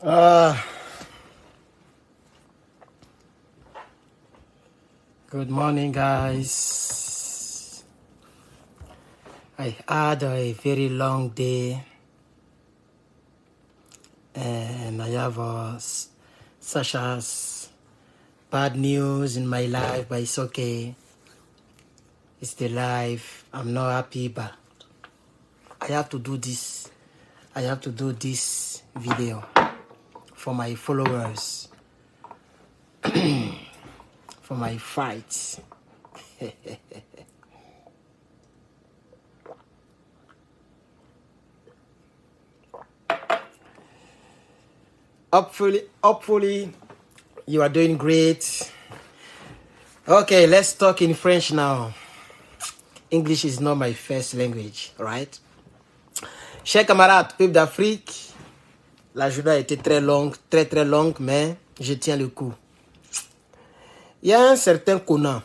Uh, Good morning, guys. I had a very long day and I have such as bad news in my life, but it's okay. It's the life. I'm not happy, but I have to do this. I have to do this video for my followers, for my fights. Hopefully, you are doing great. Okay, let's talk in French now. English is not my first language, right? Chers camarades, peuple d'Afrique, la journée a été très longue, très longue, mais je tiens le coup. Il y a un certain Conan,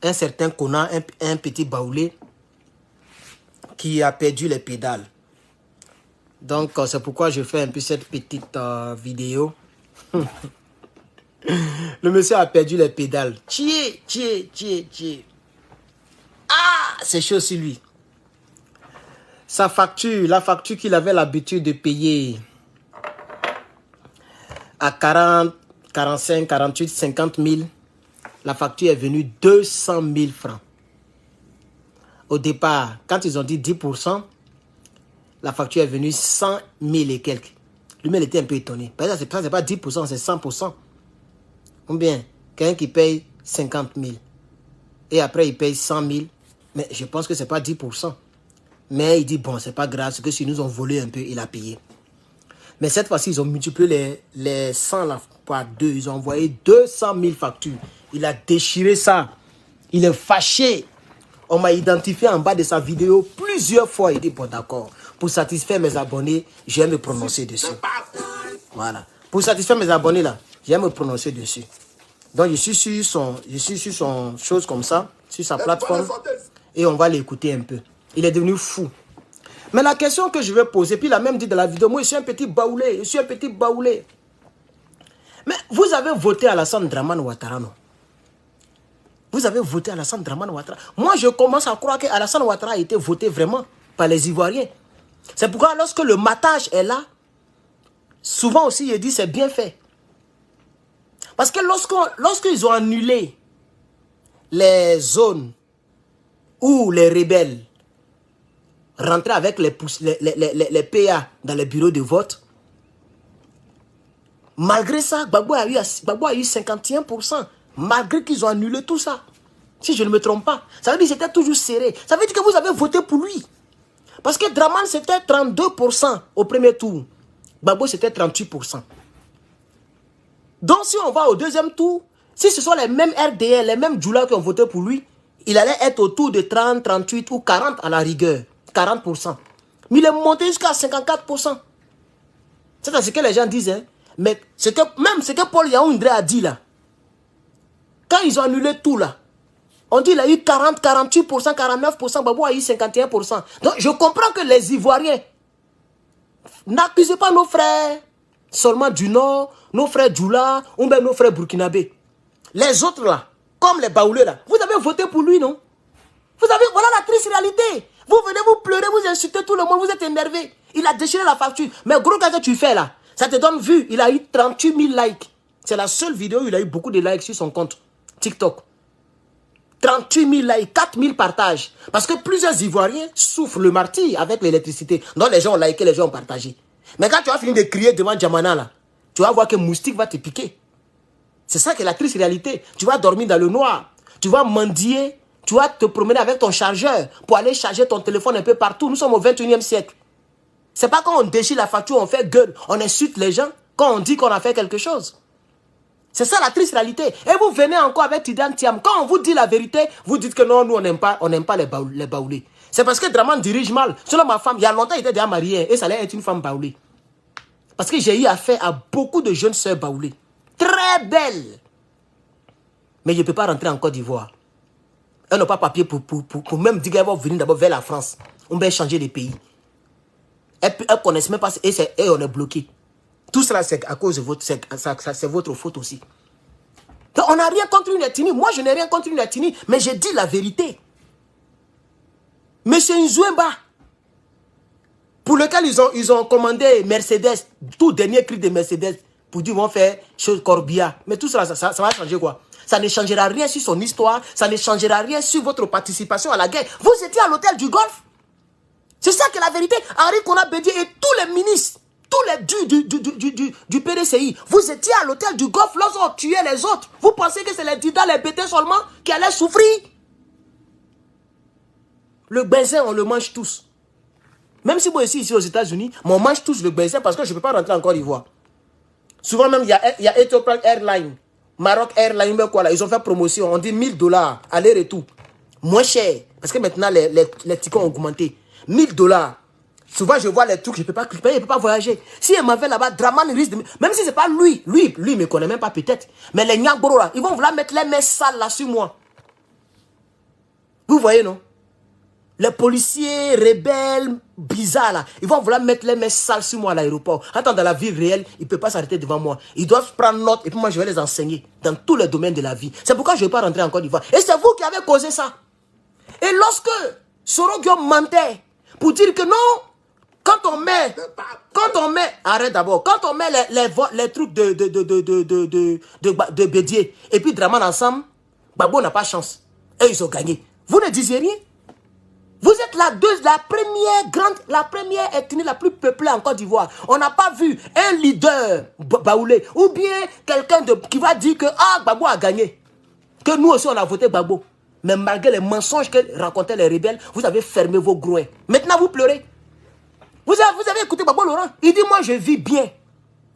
un petit baoulé, qui a perdu les pédales. Donc, c'est pourquoi je fais un peu cette petite vidéo. Le monsieur a perdu les pédales. Tiens. Ah, c'est chaud sur lui. Sa facture, la facture qu'il avait l'habitude de payer à 40, 45, 48, 50 000, la facture est venue 200 000 francs. Au départ, quand ils ont dit 10%, la facture est venue 100 000 et quelques. Lui-même était un peu étonné. Parce que ça, c'est pas 10%, c'est 100%. Ou bien, quelqu'un qui paye 50 000 et après il paye 100 000, mais je pense que c'est pas 10%. Mais il dit, bon, c'est pas grave, c'est que s'ils nous ont volé un peu, il a payé. Mais cette fois-ci, ils ont multiplié les 100 là, par 2. Ils ont envoyé 200 000 factures. Il a déchiré ça. Il est fâché. On m'a identifié en bas de sa vidéo plusieurs fois. Il dit, bon, d'accord. Pour satisfaire mes abonnés, je vais me prononcer dessus. Voilà. Pour satisfaire mes abonnés, là, je vais me prononcer dessus. Donc, je suis sur son chose comme ça, sur sa plateforme. Et on va l'écouter un peu. Il est devenu fou. Mais la question que je vais poser, puis il a même dit dans la vidéo, moi je suis un petit baoulé, Mais vous avez voté Alassane Dramane Ouattara, non? Vous avez voté Alassane Dramane Ouattara. Moi je commence à croire que Alassane Ouattara a été voté vraiment par les Ivoiriens. C'est pourquoi lorsque le matage est là, souvent aussi il dit c'est bien fait. Parce que lorsqu'ils ont annulé les zones où les rebelles rentrer avec les PA dans les bureaux de vote. Malgré ça, Gbagbo a eu 51%. Malgré qu'ils ont annulé tout ça. Si je ne me trompe pas. Ça veut dire que c'était toujours serré. Ça veut dire que vous avez voté pour lui. Parce que Dramane c'était 32% au premier tour. Gbagbo c'était 38%. Donc si on va au deuxième tour, si ce sont les mêmes RDL, les mêmes Djoula qui ont voté pour lui, il allait être autour de 30, 38 ou 40 à la rigueur. 40%. Mais il est monté jusqu'à 54%. C'est ce que les gens disent. Hein? Mais même ce que Paul Yaoundé a dit là. Quand ils ont annulé tout là. On dit qu'il a eu 40, 48%, 49%. Babou a eu 51%. Donc je comprends que les Ivoiriens n'accusez pas nos frères seulement du Nord, nos frères Djoula ou même nos frères burkinabés. Les autres là, comme les Baoulés là, vous avez voté pour lui, non? Vous avez, voilà la triste réalité. Vous venez vous pleurer, vous insultez tout le monde, vous êtes énervé. Il a déchiré la facture. Mais gros, qu'est-ce que tu fais là? Ça te donne vue. Il a eu 38 000 likes. C'est la seule vidéo où il a eu beaucoup de likes sur son compte TikTok. 38 000 likes, 4 000 partages. Parce que plusieurs Ivoiriens souffrent le martyre avec l'électricité. Donc les gens ont liké, les gens ont partagé. Mais quand tu vas finir de crier devant Djamana là, tu vas voir que moustique va te piquer. C'est ça qui est la triste réalité. Tu vas dormir dans le noir. Tu vas mendier. Tu vas te promener avec ton chargeur pour aller charger ton téléphone un peu partout. Nous sommes au 21e siècle. C'est pas quand on déchire la facture, on fait gueule, on insulte les gens, quand on dit qu'on a fait quelque chose. C'est ça la triste réalité. Et vous venez encore avec Tidiane Thiam. Quand on vous dit la vérité, vous dites que non, nous on n'aime pas les baoulés. C'est parce que Dramane dirige mal. Selon ma femme, il y a longtemps, il était déjà marié et ça allait être une femme baoulée. Parce que j'ai eu affaire à beaucoup de jeunes sœurs baoulées. Très belles. Mais je ne peux pas rentrer en Côte d'Ivoire. Elles n'ont pas papier pour même dire qu'elles vont venir d'abord vers la France. On va changer les pays. Elles ne connaissent même pas et on est bloqué. Tout cela, c'est à cause de votre, c'est votre faute aussi. Donc, on n'a rien contre une ethnie. Moi, je n'ai rien contre une ethnie, mais j'ai dit la vérité. Monsieur Nzouemba, pour lequel ils ont commandé Mercedes, tout dernier cri de Mercedes, pour dire qu'ils vont faire chose Corbia. Mais tout cela, ça va changer quoi? Ça ne changera rien sur son histoire, ça ne changera rien sur votre participation à la guerre. Vous étiez à l'hôtel du Golfe. C'est ça qui est la vérité. Henri Konan Bédié et tous les ministres, tous les du PDCI, vous étiez à l'hôtel du Golfe lorsqu'on tuait les autres. Vous pensez que c'est les Dida, les BT seulement qui allaient souffrir? Le baiser, on le mange tous. Même si moi ici aux États-Unis, on mange tous le baiser parce que je ne peux pas rentrer en Côte d'Ivoire. Souvent même, il y a Ethiopian Airlines, Maroc Airlines, quoi, là, ils ont fait promotion, on dit $1000, aller-retour. Moins cher, parce que maintenant les tickets ont augmenté. $1000. Souvent je vois les trucs, je ne peux pas cliquer, je ne peux pas voyager. Si elle m'en fait là-bas, Draman risque de... Même si ce n'est pas lui ne me connaît même pas peut-être. Mais les Nyangoro là, ils vont vouloir mettre les mains sales là sur moi. Vous voyez non? Les policiers rebelles bizarres là, ils vont vouloir mettre les mains sales sur moi à l'aéroport. Attends, dans la vie réelle, ils ne peuvent pas s'arrêter devant moi. Ils doivent prendre note et puis moi je vais les enseigner dans tous les domaines de la vie. C'est pourquoi je ne vais pas rentrer en Côte d'Ivoire. Et c'est vous qui avez causé ça. Et lorsque Soro Guillaume mentait pour dire que non, quand on met, arrête d'abord, quand on met les trucs de Bédié et puis Draman ensemble, Gbagbo n'a pas chance. Et ils ont gagné. Vous ne disiez rien. Vous êtes la première ethnie la plus peuplée en Côte d'Ivoire. On n'a pas vu un leader baoulé ou bien quelqu'un qui va dire que Gbagbo a gagné. Que nous aussi on a voté Gbagbo. Mais malgré les mensonges que racontaient les rebelles, vous avez fermé vos groins. Maintenant vous pleurez. Vous avez écouté Gbagbo Laurent. Il dit moi je vis bien.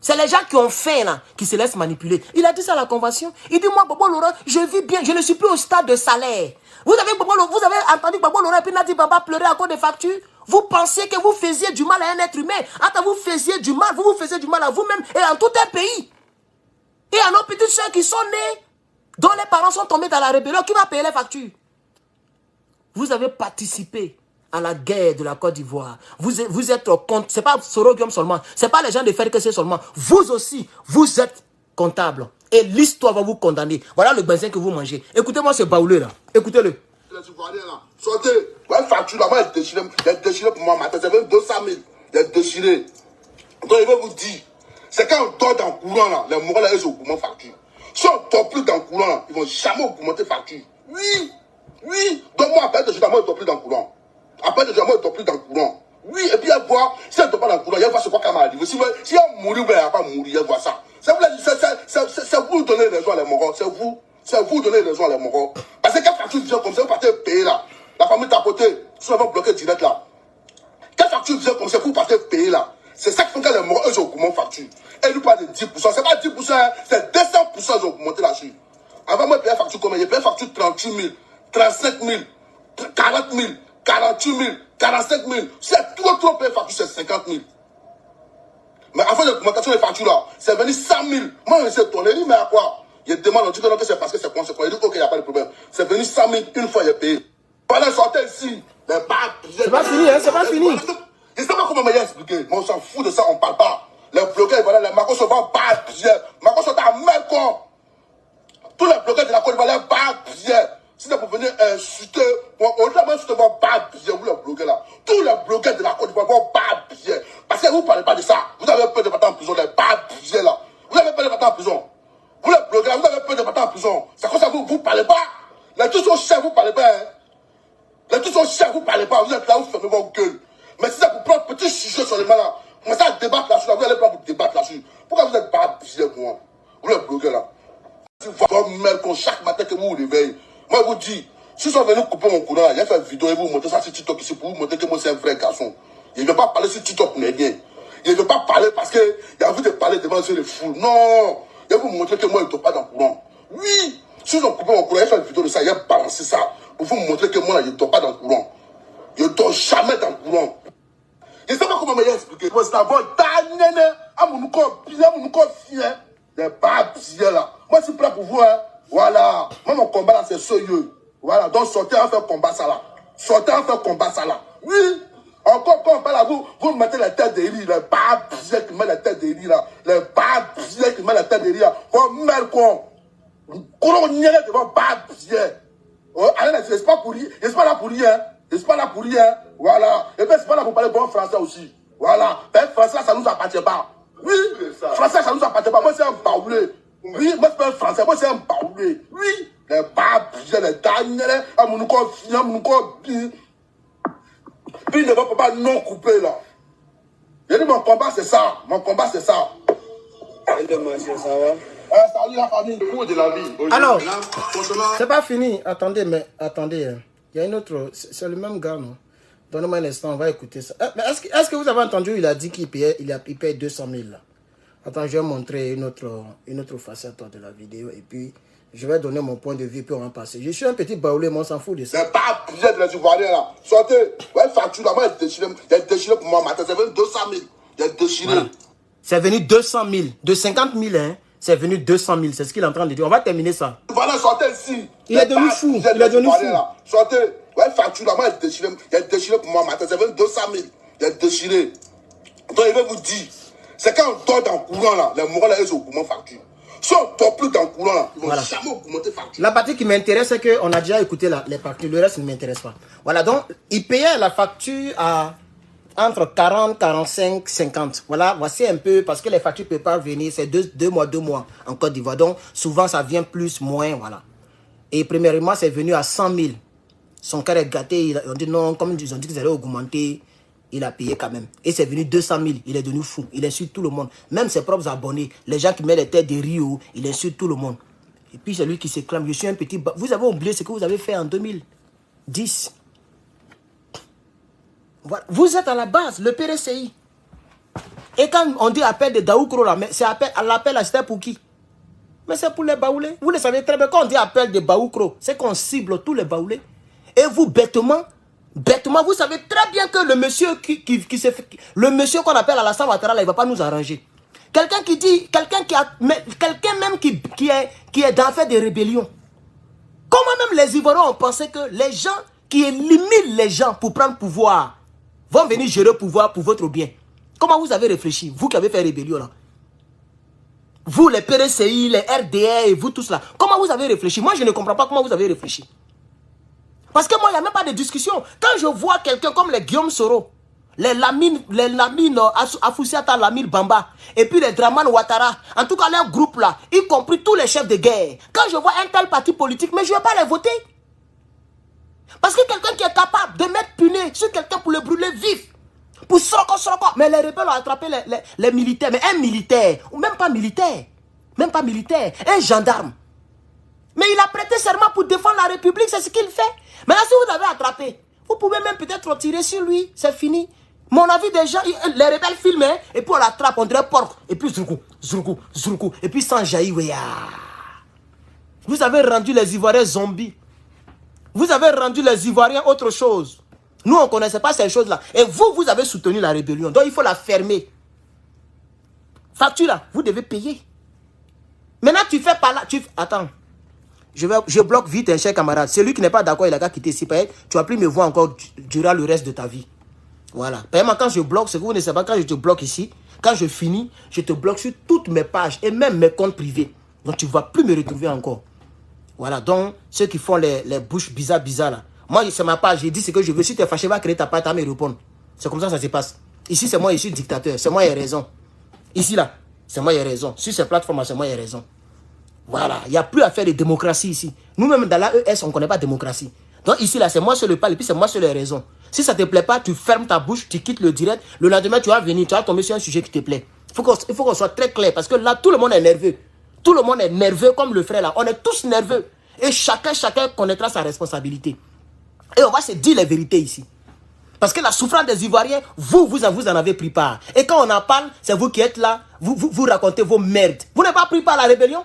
C'est les gens qui ont faim là, qui se laissent manipuler. Il a dit ça à la convention. Il dit moi Gbagbo Laurent, je vis bien, je ne suis plus au stade de salaire. Vous avez entendu Gbagbo Laurent et puis Nadi Baba pleurer à cause des factures. Vous pensiez que vous faisiez du mal à un être humain. Attends, vous faisiez du mal, vous faisiez du mal à vous-même et en tout un pays. Et à nos petites soeurs qui sont nées, dont les parents sont tombés dans la rébellion, qui va payer les factures? Vous avez participé à la guerre de la Côte d'Ivoire. Vous êtes compte, c'est pas Soro Guillaume seulement, c'est pas les gens de FRDC seulement. Vous aussi, vous êtes comptable. Et l'histoire va vous condamner. Voilà le benzin que vous mangez. Écoutez-moi ce baoulé là. Écoutez-le. Sortez. Ouais, facture là-bas, elle est déchirée pour moi. Matin, c'est même 200 000. Elle est déchirée. Donc, je vais vous dire, c'est quand on dort dans le courant là, les moraux là, ils augmentent facture. Si on ne dort plus dans le courant là, ils ne vont jamais augmenter facture. Oui. Donc, moi, après, je ne dors plus dans le courant. Après, je ne dors plus dans le courant. Oui, et puis elle voit, si elle ne dort pas dans le courant, elle voit ce qu'elle m'a arrivé. Si elle mourit, elle ne va pas mourir, elle voit ça. C'est vous donner raison à les moraux. C'est vous donner raison à les moraux. Parce que quand facture vient comme ça, vous partez payer là. La famille tapoter, si on va bloquer direct là. Quand facture vient comme ça, vous partez payer là. C'est ça qui fait que les moraux, eux, ils augmentent facture. Et nous parlent de 10%. C'est pas 10%, hein, c'est 200% ils ont augmenté là-dessus. Avant, moi, je payais facture combien? Je payais facture 38 000, 35 000, 40 000, 48 000, 45 000. Si c'est trop payé facture, c'est 50 000. Mais avant l'augmentation des factures là, c'est venu 100 000. Moi, je me suis étonné, mais à quoi? Il demande, on dit que non, que c'est parce que c'est conséquent. Il dit, ok, il n'y a pas de problème. C'est venu 100 000 une fois, il est payé. Voilà, sortez ici. C'est pas fini, hein, c'est pas fini. Je ne sais pas comment m'y expliquer, mais on s'en fout de ça, on ne parle pas. Les bloqués, voilà, les Macos se vont pas bien. Macos sont à main con. Tous les bloqués de la Côte d'Ivoire, les pas bien. Si vous venez insulter, au-delà même si vous vont pas bien, vous les bloqués là. Tous les bloqués de la Côte d'Ivoire vont pas bien. Parce que vous ne parlez pas de ça. Vous avez peur de partir en prison, les pas bien là. Vous avez peur de partir en prison. Vous les bloquez là, vous avez peur de partir en prison. C'est comme ça que vous ne parlez pas. Les tous sont chers, vous ne parlez pas. Hein. Les tous sont chers, vous ne parlez pas. Vous êtes là, vous fermez vos gueules. Mais si ça vous prend un petit sujet sur les mains là, vous commencez à débattre là-dessus, vous allez pas vous débattre là-dessus. Pourquoi vous êtes pas bien pour moi? Vous les bloquez là. Votre mère, chaque matin que vous vous réveillez. Moi, je vous dis, si vous venez couper mon courant, il a fait une vidéo et vous montrer ça sur TikTok ici pour vous montrer que moi, c'est un vrai garçon. Il ne veut pas parler sur TikTok pour rien. Il ne veut pas parler parce qu'il a envie de parler devant les fous. Non! Il va vous montrer que moi, je ne dors pas dans le courant. Oui! Si vous avez coupé mon courant, il a fait une vidéo de ça, il a balancé ça pour vous montrer que moi, je ne dors pas dans le courant. Je ne dors jamais dans le courant. Je ne sais pas comment m'expliquer. Moi, c'est d'abord, mon corps bien, mon corps fier. Des pas bien là. Moi, je suis prêt pour vous, hein. Voilà. Moi, mon combat là, c'est sérieux. Voilà. Donc, sortez en faire combat ça là. Sortez en faire combat ça là. Oui. Encore quand on parle à vous, vous mettez la tête de riz, les barbes qui mettent la tête de riz là. Les barbes qui mettent la tête de riz là. Vos mères con. Comment on y est devant barbes. Allez, je ne suis pas pour rien. Je ne suis pas là pour rien. Je ne suis pas là pour rien. Voilà. Et puis, je ne suis pas là pour parler bon français aussi. Voilà. Ben, français, ça ne nous appartient pas. Oui. Français, ça ne nous appartient pas. Moi, c'est un baoulé. Oui, moi, c'est pas un français. Moi, c'est un baoulé. Oui. Les barbes, les derniers, à mon corps, à mon corps. Puis ne va pas non couper là. J'ai dit mon combat c'est ça. Mon combat c'est ça. Salut la famille, le cours de la vie. Alors, c'est pas fini. Attendez, mais attendez. Hein. Il y a une autre. C'est le même gars, non? Donnez-moi un instant, on va écouter ça. Mais est-ce que vous avez entendu, il a dit qu'il paye 200 000 là. Attends, je vais montrer une autre facette de la vidéo et puis je vais donner mon point de vue puis on va passer. Je suis un petit baoulé, moi on s'en fout de ça. C'est pas plusieurs de les Ivoiriens là. Sortez. Ouais, facture là, moi il a déchiré pour moi matin. C'est venu 200 000. Il a déchiré. Voilà. C'est venu 200 000. De 50 000, hein. C'est venu 200 000. C'est ce qu'il est en train de dire. On va terminer ça. Voilà, sortez ici. Il est devenu fou. Il est devenu fou. Sortez. Ouais, facture là, moi il a déchiré pour moi matin. C'est venu 200 000. Il a déchiré. Donc il va vous dire. C'est quand on dort dans le courant là, les moraux là, ils augmentent facture. Si on ne dort plus dans le courant là, ils vont jamais augmenter facture. La partie qui m'intéresse, c'est qu'on a déjà écouté les factures. Le reste ne m'intéresse pas. Voilà, donc, il payait la facture à entre 40, 45, 50. Voilà, voici un peu, parce que les factures ne peuvent pas venir, c'est 2 mois en Côte d'Ivoire. Donc, souvent, ça vient plus, moins, voilà. Et premièrement, c'est venu à 100 000. Son cœur est gâté, on dit non, comme ils ont dit qu'ils allaient augmenter. Il a payé quand même. Et c'est venu 200 000. Il est devenu fou. Il insulte tout le monde. Même ses propres abonnés. Les gens qui mettent les têtes de Rio, il insulte tout le monde. Et puis c'est lui qui s'éclame. Je suis un petit... Vous avez oublié ce que vous avez fait en 2010. Voilà. Vous êtes à la base, le PRCI. Et quand on dit appel de Daoukro, c'est l'appel à c'était pour qui? Mais c'est pour les baoulés. Vous le savez très bien. Quand on dit appel de Daoukro, c'est qu'on cible tous les baoulés. Et vous, bêtement, vous savez très bien que le monsieur le monsieur qu'on appelle Alassane Ouattara, là, il ne va pas nous arranger. Quelqu'un qui dit, quelqu'un même qui est dans fait des rébellions. Comment même les Ivoiriens ont pensé que les gens qui éliminent les gens pour prendre pouvoir vont venir gérer le pouvoir pour votre bien? Comment vous avez réfléchi, vous qui avez fait rébellion là? Vous, les PRCI, les RDR et vous tous là, comment vous avez réfléchi? Moi, je ne comprends pas comment vous avez réfléchi. Parce que moi, il n'y a même pas de discussion. Quand je vois quelqu'un comme les Guillaume Soro, les Lamine Afoussiata, Lamine Bamba, et puis les Draman Ouattara, en tout cas leur groupe là, y compris tous les chefs de guerre, quand je vois un tel parti politique, mais je ne vais pas les voter. Parce que quelqu'un qui est capable de mettre puné sur quelqu'un pour le brûler vif, pour soroko. Mais les rebelles ont attrapé les militaires, mais un militaire, ou même pas militaire, un gendarme. Mais il a prêté serment pour défendre la République, c'est ce qu'il fait. Maintenant, si vous l'avez attrapé, vous pouvez même peut-être tirer sur lui, c'est fini. Mon avis des gens, les rebelles filment, hein, et puis on l'attrape, on dirait porc, et puis zouroukou, et puis sans jaillir, Vous avez rendu les Ivoiriens zombies. Vous avez rendu les Ivoiriens autre chose. Nous, on ne connaissait pas ces choses-là. Et vous avez soutenu la rébellion, donc il faut la fermer. Facture là, vous devez payer. Maintenant, tu fais par là, attends. Je bloque vite un cher camarade. Celui qui n'est pas d'accord, il a qu'à quitter ici. Tu vas plus me voir encore durant le reste de ta vie. Voilà. Quand je bloque, ce que vous ne savez pas, quand je te bloque ici, quand je finis, je te bloque sur toutes mes pages et même mes comptes privés. Donc tu ne vas plus me retrouver encore. Voilà. Donc, ceux qui font les bouches bizarres là. Moi, c'est ma page. J'ai dit ce que je veux. Si tu es fâché, va créer ta page, tu vas me répondre. C'est comme ça que ça se passe. Ici, c'est moi, je suis dictateur. C'est moi qui ai raison. Ici, là, c'est moi qui ai raison. Sur ces plateformes, c'est moi qui ai raison. Voilà, il n'y a plus à faire de démocratie ici. Nous-mêmes, dans l'AES, on ne connaît pas de démocratie. Donc ici, là, c'est moi seul le parle et puis c'est moi seul les raisons. Si ça ne te plaît pas, tu fermes ta bouche, tu quittes le direct. Le lendemain, tu vas venir, tu vas tomber sur un sujet qui te plaît. Il faut qu'on soit très clair parce que là, tout le monde est nerveux. Tout le monde est nerveux comme le frère là. On est tous nerveux. Et chacun connaîtra sa responsabilité. Et on va se dire les vérités ici. Parce que la souffrance des Ivoiriens, vous en avez pris part. Et quand on en parle, c'est vous qui êtes là, vous racontez vos merdes. Vous n'avez pas pris part à la rébellion?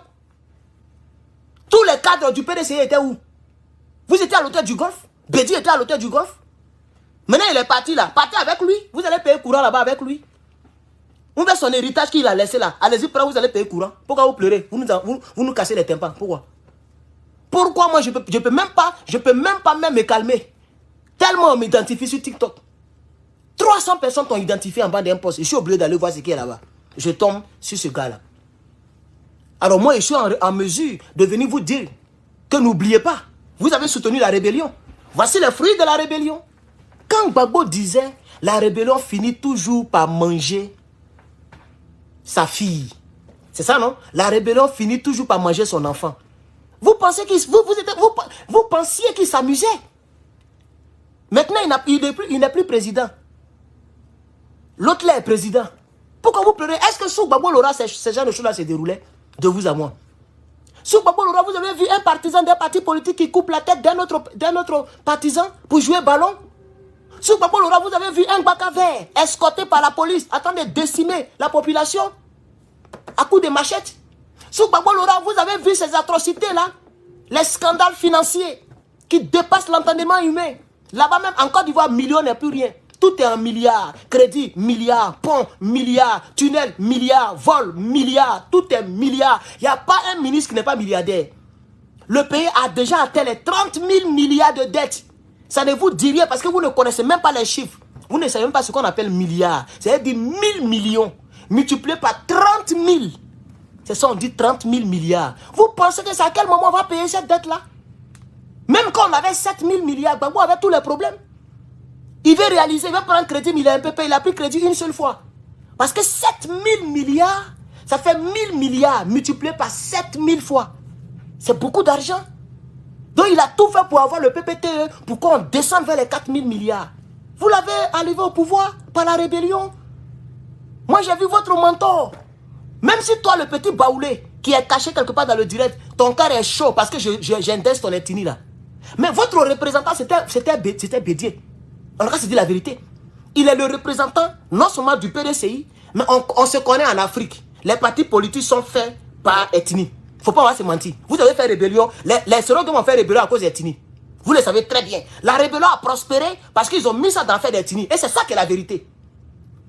Tous les cadres du PDCI étaient où? Vous étiez à l'hôtel du Golfe? Bédi était à l'hôtel du Golfe? Maintenant, il est parti là. Partez avec lui. Vous allez payer courant là-bas avec lui. Vous faites son héritage qu'il a laissé là. Allez-y, vous allez payer courant. Pourquoi vous pleurez? Vous nous cassez les tympans. Pourquoi? Pourquoi moi, je peux même pas me calmer. Tellement on m'identifie sur TikTok. 300 personnes t'ont identifié en bas d'un poste. Je suis obligé d'aller voir ce qui est là-bas. Je tombe sur ce gars-là. Alors moi, je suis en mesure de venir vous dire que n'oubliez pas, vous avez soutenu la rébellion. Voici les fruits de la rébellion. Quand Gbagbo disait, la rébellion finit toujours par manger sa fille. C'est ça, non? La rébellion finit toujours par manger son enfant. Vous pensez vous pensiez qu'il s'amusait. Maintenant, il n'est plus président. L'autre là est président. Pourquoi vous pleurez? Est-ce que sous Gbagbo Lora, ce genre de choses-là se déroulaient de vous à moi? Sous Gbagbo Lora, vous avez vu un partisan d'un parti politique qui coupe la tête d'un autre partisan pour jouer ballon? Sous Gbagbo Lora, vous avez vu un Gbaka vert escorté par la police en train de décimer la population à coups de machettes. Sous Gbagbo Lora, vous avez vu ces atrocités-là, les scandales financiers qui dépassent l'entendement humain. Là-bas même, en Côte d'Ivoire, million n'est plus rien. Tout est en milliards. Crédit, milliards. Pont, milliards. Tunnel, milliards. Vol, milliards. Tout est milliards. Il n'y a pas un ministre qui n'est pas milliardaire. Le pays a déjà atteint les 30 000 milliards de dettes. Ça ne vous dit rien parce que vous ne connaissez même pas les chiffres. Vous ne savez même pas ce qu'on appelle milliards. C'est-à-dire 1000 millions multiplié par 30 000. C'est ça, on dit 30 000 milliards. Vous pensez que c'est à quel moment on va payer cette dette-là? Même quand on avait 7 000 milliards, Gbagbo avait tous les problèmes. Il veut réaliser, il va prendre crédit, mais il a un peu payé. Il a pris crédit une seule fois. Parce que 7 000 milliards, ça fait 1000 milliards multiplié par 7 000 fois. C'est beaucoup d'argent. Donc il a tout fait pour avoir le PPTE, pour qu'on descende vers les 4 000 milliards. Vous l'avez arrivé au pouvoir par la rébellion. Moi j'ai vu votre mentor. Même si toi, le petit baoulé, qui est caché quelque part dans le direct, ton cœur est chaud parce que j'indexe ton ethnie là. Mais votre représentant, c'était Bédier. En tout cas, c'est dit la vérité. Il est le représentant, non seulement du PDCI, mais on se connaît en Afrique. Les partis politiques sont faits par ethnie. Il ne faut pas se mentir. Vous avez fait rébellion. Les Sénégalais ont fait rébellion à cause d'ethnie. Vous le savez très bien. La rébellion a prospéré parce qu'ils ont mis ça dans l'affaire d'ethnie. Et c'est ça qui est la vérité.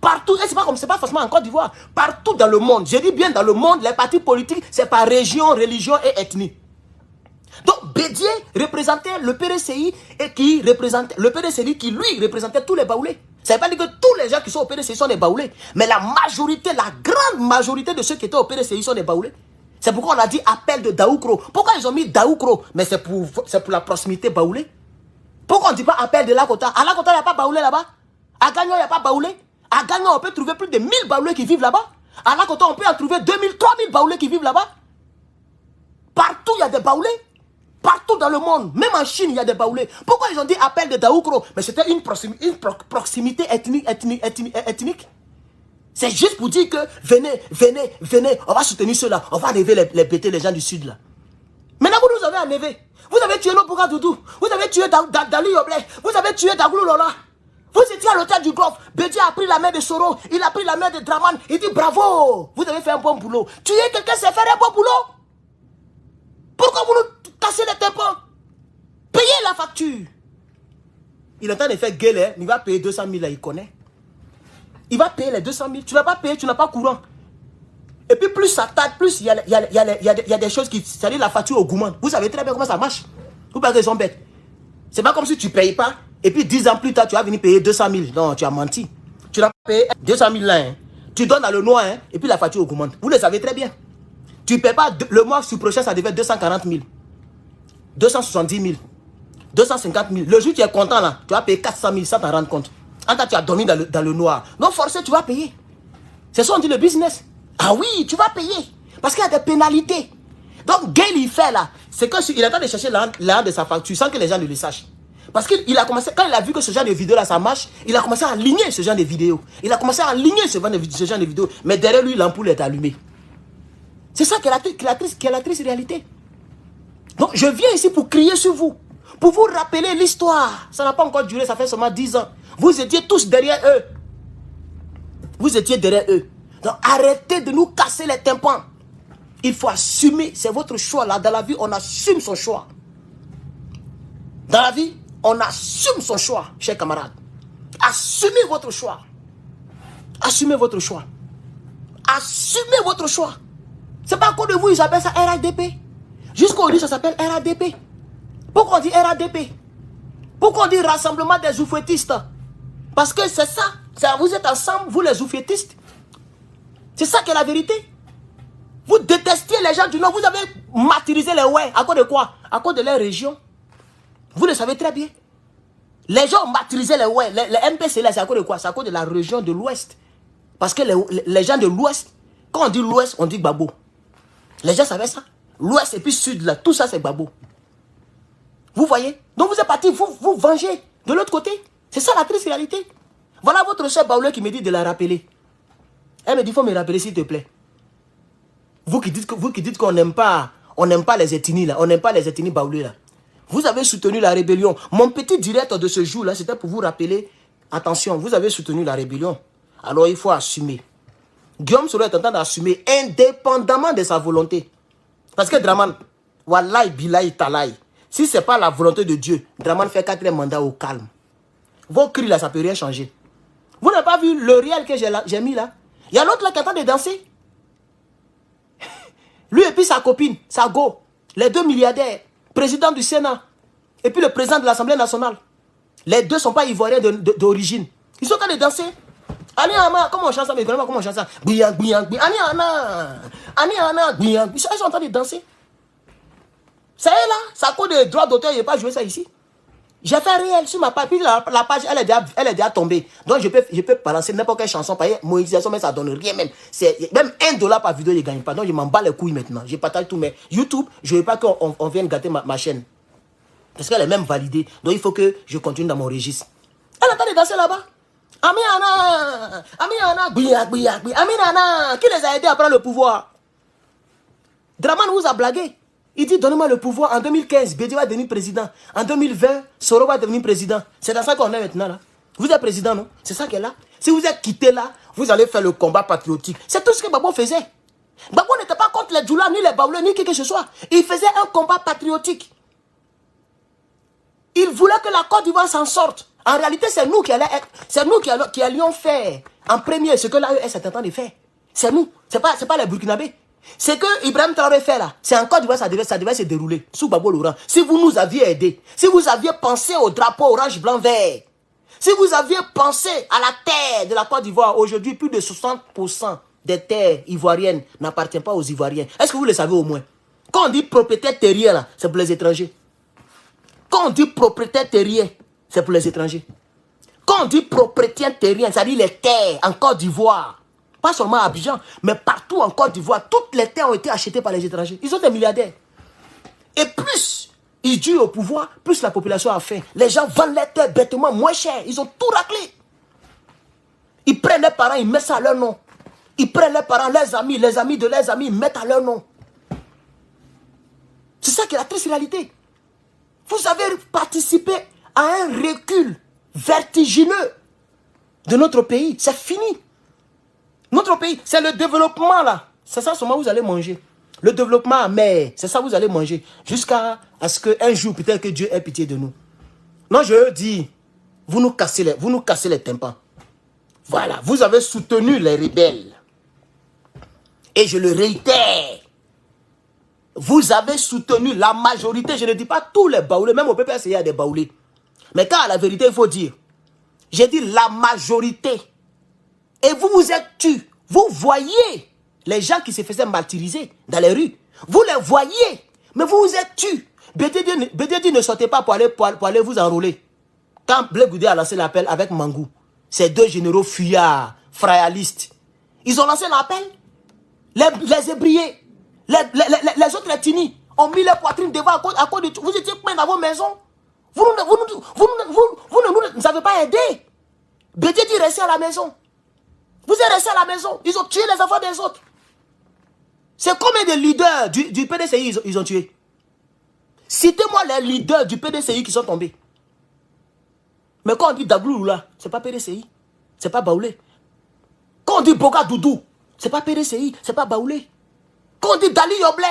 Partout, et c'est pas forcément en Côte d'Ivoire, partout dans le monde, je dis bien dans le monde, les partis politiques, c'est par région, religion et ethnie. Donc Bédier représentait le PDCI et qui représentait le PDCI qui lui représentait tous les baoulés. Ça ne veut pas dire que tous les gens qui sont au PDCI sont des baoulés, mais la majorité, la grande majorité de ceux qui étaient au PDCI sont des baoulés. C'est pourquoi on a dit appel de Daoukro. Pourquoi ils ont mis Daoukro? Mais c'est pour la proximité baoulée. Pourquoi on ne dit pas appel de Lakota? À Lakota, il n'y a pas baoulé là-bas. À Gagnon, il n'y a pas baoulé. À Gagnon, on peut trouver plus de 1000 baoulés qui vivent là-bas. À Lakota, on peut en trouver 2000, 3000 baoulés qui vivent là-bas. Partout, il y a des baoulés. Partout dans le monde, même en Chine, il y a des baoulés. Pourquoi ils ont dit appel de Daoukro? Mais c'était une proximité ethnique. C'est juste pour dire que venez, on va soutenir ceux-là. On va enlever les pétés, les gens du sud là. Maintenant, vous nous avez enlevé. Vous avez tué Lopoka Doudou. Vous avez tué Dali Yoblé. Vous avez tué Dagoulou Lola. Vous étiez à l'hôtel du Golfe. Bédier a pris la main de Soro. Il a pris la main de Draman. Il dit bravo. Vous avez fait un bon boulot. Tuer quelqu'un, c'est faire un bon boulot. Pourquoi vous nous cassez les tympans? Payez la facture. Il est en train de faire gueuler. Il va payer 200 000 là, il connaît. Il va payer les 200 000. Tu ne vas pas payer, tu n'as pas courant. Et puis plus ça tarde, plus il y a des choses qui... C'est-à-dire la facture au gourmand. Vous savez très bien comment ça marche. Vous pensez qu'ils sont bêtes. C'est pas comme si tu ne payes pas. Et puis 10 ans plus tard, tu vas venir payer 200 000. Non, tu as menti. Tu n'as pas payé 200 000 là. Hein. Tu donnes dans le noir. Hein, et puis la facture augmente. Vous le savez très bien. Tu ne payes pas. Le mois sur prochain, ça devait être 240 000. 270 000. 250 000. Le jour où tu es content là, tu vas payer 400 000 sans t'en rendre compte. En temps, tu as dormi dans le noir. Non, forcé, tu vas payer. C'est ça, on dit le business. Ah oui, tu vas payer. Parce qu'il y a des pénalités. Donc, Gail, il fait là. C'est qu'il est en train de chercher l'argent de sa facture sans que les gens ne le sachent. Parce qu'il a commencé, quand il a vu que ce genre de vidéo là, ça marche, il a commencé à aligner ce genre de vidéos. Il a commencé à aligner ce genre de vidéos. Mais derrière lui, l'ampoule est allumée. C'est ça qui est la triste réalité. Donc, je viens ici pour crier sur vous. Pour vous rappeler l'histoire. Ça n'a pas encore duré, ça fait seulement 10 ans. Vous étiez tous derrière eux. Vous étiez derrière eux. Donc, arrêtez de nous casser les tympans. Il faut assumer, c'est votre choix là. Dans la vie, on assume son choix. Dans la vie, on assume son choix, chers camarades. Assumez votre choix. Assumez votre choix. Assumez votre choix. C'est pas à cause de vous, ils appellent ça RADP. Jusqu'aujourd'hui, ça s'appelle RADP. Pourquoi on dit RADP? Pourquoi on dit Rassemblement des oufouettistes? Parce que c'est ça Vous êtes ensemble, vous les oufietistes. C'est ça qui est la vérité. Vous détestiez les gens du Nord. Vous avez martyrisé les ouais. À cause de quoi? À cause de leur région. Vous le savez très bien. Les gens ont martyrisé les ouais. Les MPC là, c'est à cause de quoi? C'est à cause de la région de l'Ouest. Parce que les gens de l'Ouest, quand on dit l'Ouest, on dit Gbagbo. Les gens savaient ça. L'Ouest et puis Sud là, tout ça c'est Gbagbo. Vous voyez? Donc vous êtes partis, vous venger de l'autre côté. C'est ça la triste réalité. Voilà votre chef Baoulé qui me dit de la rappeler. Elle me dit, il faut me rappeler s'il te plaît. Vous qui dites qu'on n'aime pas les ethnies là, on n'aime pas les ethnies Baoulé là. Vous avez soutenu la rébellion. Mon petit direct de ce jour là, c'était pour vous rappeler, attention, vous avez soutenu la rébellion. Alors il faut assumer. Guillaume Soro est en train d'assumer indépendamment de sa volonté. Parce que Draman, Wallahi, Bilahi, Talahi, si ce n'est pas la volonté de Dieu, Draman fait 4e mandat au calme. Vos cris là, ça ne peut rien changer. Vous n'avez pas vu le réel que j'ai mis là? Il y a l'autre là qui est en train de danser. Lui et puis sa copine, sa go, les 2 milliardaires, président du Sénat, et puis le président de l'Assemblée nationale. Les deux ne sont pas ivoiriens d'origine. Ils sont en train de danser. Ani Ana, comment on chante ça? Mais comment on chante ça? Bouillant, bouillant, bouillant. Ani Ana, Ani Ana, bouillant. Ils sont en train de danser. Ça y est là, ça cause de droit d'auteur, je n'ai pas joué ça ici. J'ai fait réel sur ma page, puis la page, elle est déjà tombée. Donc je peux balancer n'importe quelle chanson, par monétisation, mais ça donne rien même. Même $1 par vidéo, je ne gagne pas. Donc je m'en bats les couilles maintenant. Je partage tout, mais YouTube, je ne veux pas qu'on vienne gâter ma chaîne. Parce qu'elle est même validée. Donc il faut que je continue dans mon registre. Elle est en train de danser là-bas. Ami Ana, bouillat, bouillat, bouillat. Ami Ana, qui les a aidés à prendre le pouvoir? Draman vous a blagué. Il dit, donnez-moi le pouvoir. En 2015, Bédié va devenir président. En 2020, Soro va devenir président. C'est dans ça qu'on est maintenant là. Vous êtes président, non? C'est ça qu'elle est là. Si vous êtes quitté là, vous allez faire le combat patriotique. C'est tout ce que Gbagbo faisait. Gbagbo n'était pas contre les Djoula, ni les Baoulés, ni qui que ce soit. Il faisait un combat patriotique. Il voulait que la Côte d'Ivoire s'en sorte. En réalité, c'est nous qui allions faire en premier ce que l'AES est en train de faire. C'est nous. C'est pas les Burkinabés. C'est que Ibrahim Traoré fait là. C'est en Côte d'Ivoire, ça devait se dérouler. Sous Gbagbo Laurent. Si vous nous aviez aidés, si vous aviez pensé au drapeau orange, blanc, vert, si vous aviez pensé à la terre de la Côte d'Ivoire, aujourd'hui, plus de 60% des terres ivoiriennes n'appartiennent pas aux Ivoiriens. Est-ce que vous le savez au moins? Quand on dit propriétaire terrien là, c'est pour les étrangers. Quand on dit propriétaire terrien, c'est pour les étrangers. Quand on dit propriétaire terrien, ça dit les terres en Côte d'Ivoire. Pas seulement à Abidjan, mais partout en Côte d'Ivoire, toutes les terres ont été achetées par les étrangers. Ils sont des milliardaires. Et plus ils durent au pouvoir, plus la population a faim. Les gens vendent les terres bêtement moins cher. Ils ont tout raclé. Ils prennent les parents, ils mettent ça à leur nom. Ils prennent les parents, les amis de leurs amis, ils mettent à leur nom. C'est ça qui est la triste réalité. Vous avez participé à un recul vertigineux de notre pays. C'est fini. Notre pays, c'est le développement là. C'est ça seulement vous allez manger. Le développement amer, c'est ça vous allez manger. Jusqu'à ce qu'un jour, peut-être que Dieu ait pitié de nous. Non, je dis, vous nous cassez les tympans. Voilà, vous avez soutenu les rebelles. Et je le réitère. Vous avez soutenu la majorité, je ne dis pas tous les Baoulés, même au PPS, il y a des Baoulés. Mais quand à la vérité, il faut dire, j'ai dit la majorité. Et vous vous êtes tués. Vous voyez les gens qui se faisaient martyriser dans les rues. Vous les voyez. Mais vous vous êtes tués. Bédié dit ne sortez pas pour aller vous enrôler. Quand Blé Goudé a lancé l'appel avec Mangou, ces deux généraux fuyards, frayalistes, ils ont lancé l'appel. Les ébriés, les autres, les tinis, ont mis les poitrines devant à cause de... Vous étiez plein dans vos maisons. Vous ne nous avez pas aidés. Bédié dit restez à la maison. Vous êtes restés à la maison. Ils ont tué les enfants des autres. C'est combien de leaders du PDCI ils ont tué? Citez-moi les leaders du PDCI qui sont tombés. Mais quand on dit Daglou là, c'est pas PDCI. C'est pas Baoulé. Quand on dit Boga Doudou, c'est pas PDCI, c'est pas Baoulé. Quand on dit Dali Yoblé,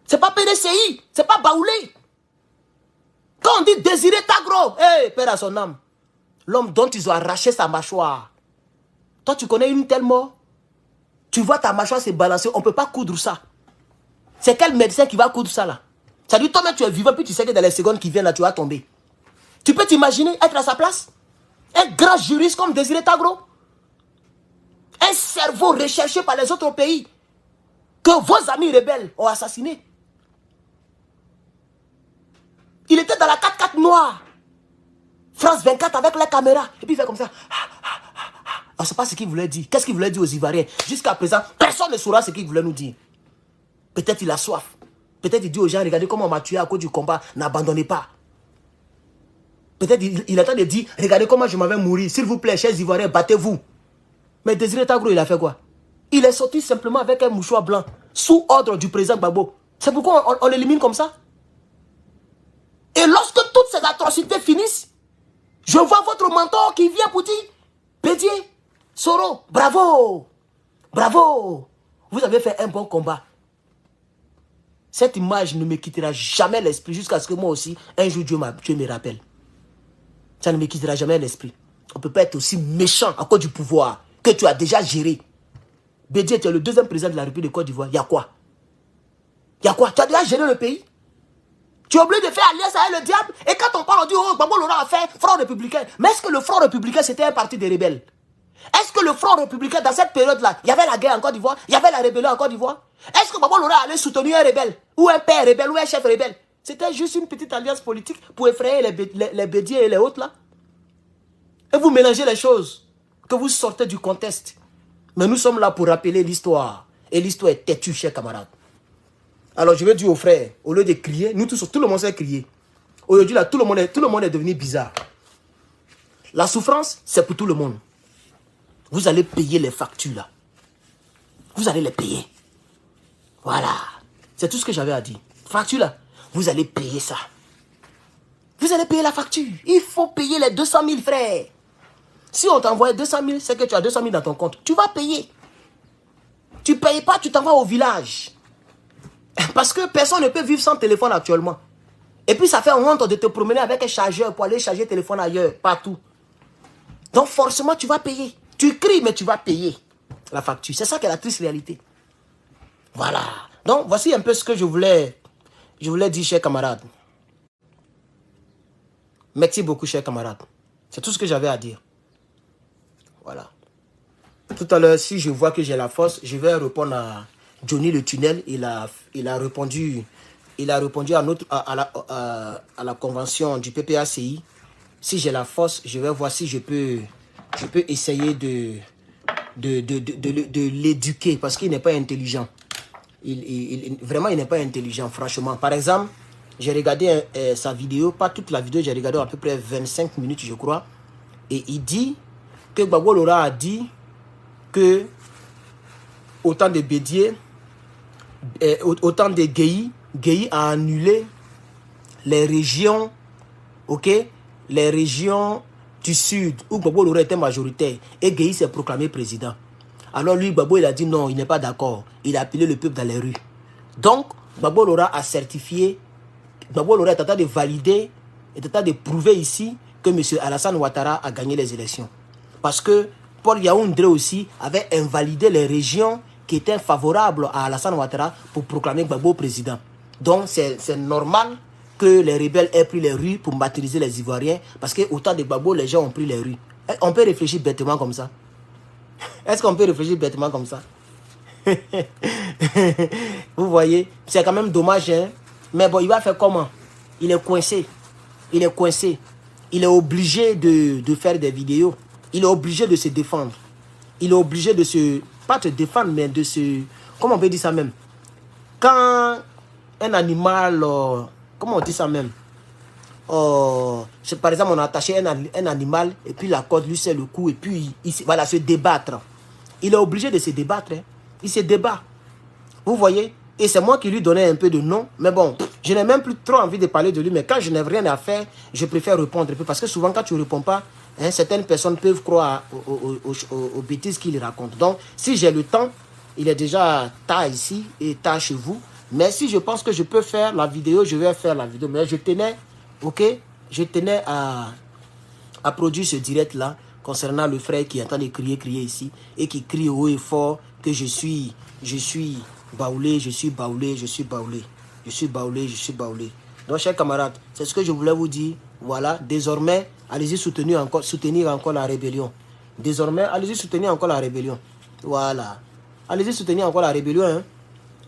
c'est pas PDCI, c'est pas Baoulé. Quand on dit Désiré Tagro, père à son âme, l'homme dont ils ont arraché sa mâchoire. Toi, tu connais une telle mort? Tu vois ta mâchoire se balancer, on ne peut pas coudre ça. C'est quel médecin qui va coudre ça là? Ça dit, toi-même, tu es vivant, puis tu sais que dans les secondes qui viennent là, tu vas tomber. Tu peux t'imaginer être à sa place? Un grand juriste comme Désiré Tagro. Un cerveau recherché par les autres pays que vos amis rebelles ont assassiné. Il était dans la 4x4 noire. France 24 avec la caméra. Et puis il fait comme ça. On ne sait pas ce qu'il voulait dire. Qu'est-ce qu'il voulait dire aux Ivoiriens? Jusqu'à présent, personne ne saura ce qu'il voulait nous dire. Peut-être il a soif. Peut-être il dit aux gens, regardez comment on m'a tué à cause du combat. N'abandonnez pas. Peut-être il est en train de dire, regardez comment je m'avais mouru. S'il vous plaît, chers Ivoiriens, battez-vous. Mais Désiré Tagro, il a fait quoi? Il est sorti simplement avec un mouchoir blanc, sous ordre du président Gbagbo. C'est pourquoi on l'élimine comme ça. Et lorsque toutes ces atrocités finissent, je vois votre mentor qui vient pour dire, Bédié, Soro, bravo, bravo, vous avez fait un bon combat. Cette image ne me quittera jamais l'esprit jusqu'à ce que moi aussi, un jour Dieu me rappelle. Ça ne me quittera jamais l'esprit. On ne peut pas être aussi méchant à cause du pouvoir que tu as déjà géré. Bédié, tu es le deuxième président de la République de Côte d'Ivoire. Il y a quoi? Il y a quoi? Tu as déjà géré le pays? Tu es obligé de faire alliance avec le diable. Et quand on parle, on dit, oh, Gbagbo Laurent a fait Front républicain. Mais est-ce que le Front républicain, c'était un parti des rebelles? Est-ce que le Front républicain, dans cette période-là, il y avait la guerre en Côte d'Ivoire? Il y avait la rébellion en Côte d'Ivoire? Est-ce que Gbagbo Laurent allait soutenir un rebelle? Ou un père rebelle? Ou un chef rebelle? C'était juste une petite alliance politique pour effrayer les Bédiers et les autres là. Et vous mélangez les choses. Que vous sortez du contexte. Mais nous sommes là pour rappeler l'histoire. Et l'histoire est têtue, chers camarades. Alors je vais dire aux frères, au lieu de crier, nous tous, tout le monde s'est crié. Aujourd'hui, là, tout le monde est devenu bizarre. La souffrance, c'est pour tout le monde. Vous allez payer les factures là. Vous allez les payer. Voilà. C'est tout ce que j'avais à dire. Facture là, vous allez payer ça. Vous allez payer la facture. Il faut payer les 200 000 frères. Si on t'envoie 200 000, c'est que tu as 200 000 dans ton compte. Tu vas payer. Tu ne payes pas, tu t'en vas au village. Parce que personne ne peut vivre sans téléphone actuellement. Et puis ça fait honte de te promener avec un chargeur pour aller charger le téléphone ailleurs, partout. Donc forcément tu vas payer. Tu cries mais tu vas payer la facture. C'est ça qui est la triste réalité. Voilà. Donc voici un peu ce que je voulais dire, chers camarades. Merci beaucoup, chers camarades. C'est tout ce que j'avais à dire. Voilà. Tout à l'heure, si je vois que j'ai la force, je vais répondre à Johnny le tunnel. Il a répondu à la convention du PPACI. Si j'ai la force, je vais voir si je peux essayer de l'éduquer parce qu'il n'est pas intelligent. Vraiment, il n'est pas intelligent, franchement. Par exemple, j'ai regardé sa vidéo, pas toute la vidéo, j'ai regardé à peu près 25 minutes, je crois. Et il dit que Gbagbo Laurent a dit que autant de Bédié, autant de Guéhi a annulé les régions, ok, les régions du sud où Gbagbo Laurent était majoritaire et Guéhi s'est proclamé président. Alors lui, Gbagbo, il a dit non, il n'est pas d'accord. Il a appelé le peuple dans les rues. Donc, Gbagbo Laurent a certifié, Gbagbo Laurent est en train de valider, est en train de prouver ici que M. Alassane Ouattara a gagné les élections. Parce que Paul Yaoundé aussi avait invalidé les régions qui étaient favorables à Alassane Ouattara pour proclamer Gbagbo président. Donc c'est normal que les rebelles aient pris les rues pour martyriser les Ivoiriens parce qu'au temps de Gbagbo, les gens ont pris les rues. On peut réfléchir bêtement comme ça. Est-ce qu'on peut réfléchir bêtement comme ça? Vous voyez, c'est quand même dommage, hein? Mais bon, il va faire comment? Il est coincé. Il est coincé. Il est obligé de faire des vidéos. Il est obligé de se défendre. Il est obligé de se... Pas de se défendre, mais de se... Comment on peut dire ça même? Quand un animal... comment on dit ça même? Par exemple, on a attaché un animal et puis la corde lui c'est le cou et puis il va se débattre. Il est obligé de se débattre. Hein. Il se débat. Vous voyez? Et c'est moi qui lui donnais un peu de nom. Mais bon, je n'ai même plus trop envie de parler de lui. Mais quand je n'ai rien à faire, je préfère répondre. Parce que souvent, quand tu ne réponds pas, hein, certaines personnes peuvent croire aux bêtises qu'il raconte. Donc, si j'ai le temps, il est déjà tard ici et tard chez vous. Mais si je pense que je peux faire la vidéo, je vais faire la vidéo. Mais je tenais, ok, je tenais à produire ce direct-là concernant le frère qui est en train de crier ici et qui crie haut et fort que je suis baoulé, je suis baoulé, je suis baoulé, je suis baoulé, je suis baoulé. Donc, chers camarades, c'est ce que je voulais vous dire. Voilà, désormais, allez-y soutenir encore la rébellion. Désormais, allez-y soutenir encore la rébellion. Voilà. Allez-y soutenir encore la rébellion. Hein.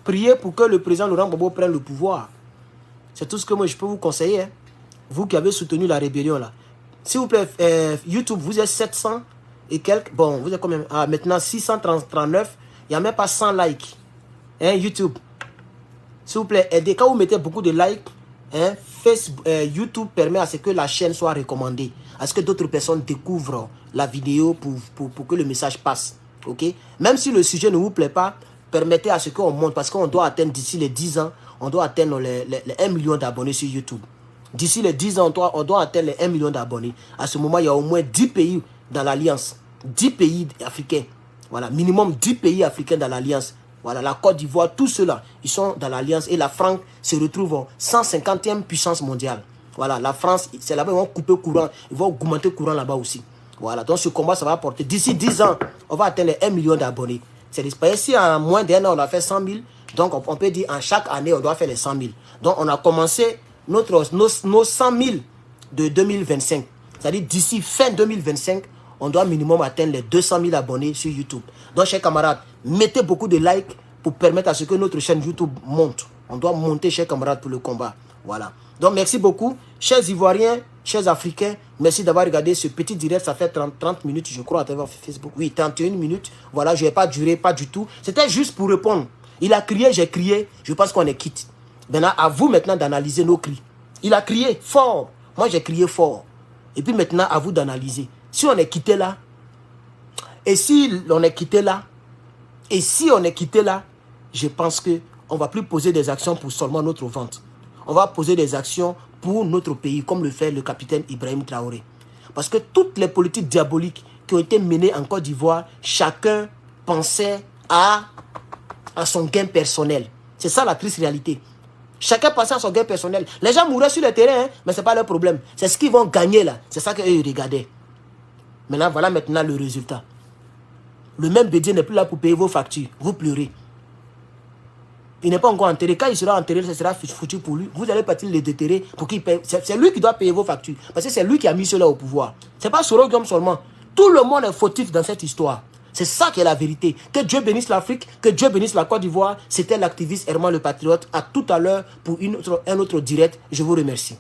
Priez pour que le président Laurent Gbagbo prenne le pouvoir. C'est tout ce que moi je peux vous conseiller. Hein. Vous qui avez soutenu la rébellion là. S'il vous plaît, YouTube, vous êtes 700 et quelques. Bon, vous êtes combien? Ah, maintenant 639. Il n'y a même pas 100 likes. Hein, YouTube. S'il vous plaît, aidez. Quand vous mettez beaucoup de likes, hein, YouTube permet à ce que la chaîne soit recommandée. À ce que d'autres personnes découvrent la vidéo pour que le message passe. Ok? Même si le sujet ne vous plaît pas, permettez à ce qu'on monte. Parce qu'on doit atteindre d'ici les 10 ans, on doit atteindre les 1 million d'abonnés sur YouTube. D'ici les 10 ans, on doit atteindre les 1 million d'abonnés. À ce moment, il y a au moins 10 pays dans l'Alliance. 10 pays africains. Voilà, minimum 10 pays africains dans l'Alliance. Voilà, la Côte d'Ivoire, tous ceux-là, ils sont dans l'Alliance. Et la France se retrouve en 150e puissance mondiale. Voilà, la France, c'est là-bas, ils vont couper courant. Ils vont augmenter le courant là-bas aussi. Voilà, donc ce combat, ça va porter. D'ici 10 ans, on va atteindre les 1 million d'abonnés. C'est disparu. Si en moins d'un an, on a fait 100 000, donc on peut dire en chaque année, on doit faire les 100 000. Donc on a commencé nos 100 000 de 2025. C'est-à-dire d'ici fin 2025, on doit minimum atteindre les 200 000 abonnés sur YouTube. Donc, chers camarades, mettez beaucoup de likes pour permettre à ce que notre chaîne YouTube monte. On doit monter, chers camarades, pour le combat. Voilà. Donc, merci beaucoup. Chers Ivoiriens, chers Africains, merci d'avoir regardé ce petit direct. Ça fait 30 minutes, je crois, à travers Facebook. Oui, 31 minutes. Voilà, je n'ai pas duré, pas du tout. C'était juste pour répondre. Il a crié, j'ai crié. Je pense qu'on est quitte. Maintenant, à vous maintenant d'analyser nos cris. Il a crié fort. Moi, j'ai crié fort. Et puis maintenant, à vous d'analyser. Si on est quitté là, et si on est quitté là, je pense qu'on ne va plus poser des actions pour seulement notre ventre. On va poser des actions pour notre pays, comme le fait le capitaine Ibrahim Traoré. Parce que toutes les politiques diaboliques qui ont été menées en Côte d'Ivoire, chacun pensait à son gain personnel. C'est ça la triste réalité. Chacun pensait à son gain personnel. Les gens mouraient sur le terrain, hein, mais ce n'est pas leur problème. C'est ce qu'ils vont gagner là. C'est ça qu'eux regardaient. Maintenant, voilà maintenant le résultat. Le même Bédier n'est plus là pour payer vos factures. Vous pleurez. Il n'est pas encore enterré. Quand il sera enterré, ce sera foutu pour lui. Vous allez partir le déterrer pour qu'il paye. C'est lui qui doit payer vos factures. Parce que c'est lui qui a mis cela au pouvoir. Ce n'est pas Soro Diom seulement. Tout le monde est fautif dans cette histoire. C'est ça qui est la vérité. Que Dieu bénisse l'Afrique, que Dieu bénisse la Côte d'Ivoire. C'était l'activiste Herman le Patriote. À tout à l'heure pour un autre direct. Je vous remercie.